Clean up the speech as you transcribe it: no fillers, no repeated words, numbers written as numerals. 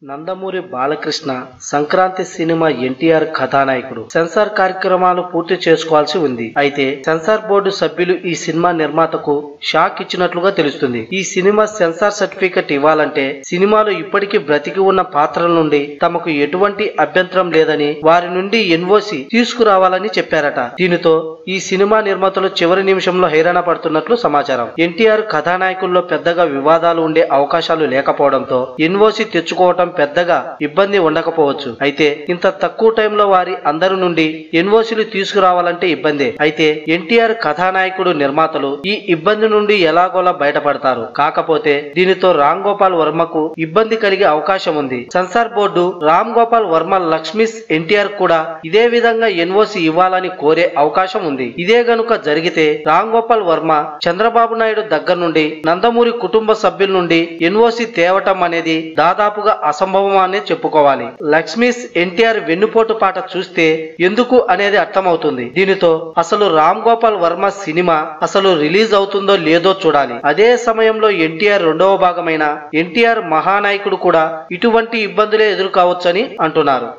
Nandamuri Balakrishna Sankranti cinema NTR కథానాయకుడు. Censor కార్యక్రమాలు పూర్తి చేసుకోవాల్సి ఉంది. అయితే సెన్సార్ బోర్డు సభ్యులు ఈ సినిమా నిర్మాతకు షాక్ ఇచ్చినట్లుగా తెలుస్తుంది. ఈ సినిమా సెన్సార్ సర్టిఫికెట్ ఇవ్వాలంటే సినిమాలో ఇప్పటికీ బ్రతికి ఉన్న పాత్రల నుండి తమకు ఎటువంటి అభ్యంతరం లేదని వారి నుండి ఎన్ఓసి తీసుకురావాలని చెప్పారట. దీనితో ఈ సినిమా నిర్మాతలు చివరి నిమిషంలో హైరాణ పడుతున్నట్లు సమాచారం. ఎన్టీఆర్ కథానాయకుల్లో పెద్దగా వివాదాలు ఉండే అవకాశాలు లేకపోవడంతో ఎన్ఓసి తెచ్చుకోవటం పెద్దగా ఇబ్బంది ఉండకపోవచ్చు. అయితే ఇంత తక్కువ టైంలో వారి అందరి నుండి ఎన్ఓసీలు తీసుకురావాలంటే ఇబ్బందే. అయితే ఎన్టీఆర్ కథానాయకుడు నిర్మాతలు ఈ ఇబ్బంది నుండి ఎలాగోలా బయటపడతారు. కాకపోతే దీనితో రామ్ గోపాల్ వర్మకు ఇబ్బంది కలిగే అవకాశం ఉంది. సెన్సార్ బోర్డు రామ్ గోపాల్ వర్మ లక్ష్మీస్ ఎన్టీఆర్ కూడా ఇదే విధంగా ఎన్ఓసి ఇవ్వాలని కోరే అవకాశం ఉంది. ఇదే గనుక జరిగితే రామ్ గోపాల్ వర్మ చంద్రబాబు నాయుడు దగ్గర నుండి నందమూరి కుటుంబ సభ్యుల నుండి ఎన్ఓసి తేవటం అనేది దాదాపుగా అసంభవమనే చెప్పుకోవాలి. లక్ష్మీస్ ఎన్టీఆర్ వెన్నుపోటు పాట చూస్తే ఎందుకు అనేది అర్థమవుతుంది. దీనితో అసలు రామ్ గోపాల్ వర్మ సినిమా అసలు రిలీజ్ అవుతుందో లేదో చూడాలి. అదే సమయంలో ఎన్టీఆర్ రెండవ భాగమైన ఎన్టీఆర్ మహానాయకుడు కూడా ఇటువంటి ఇబ్బందులే ఎదుర్కోవచ్చని అంటున్నారు.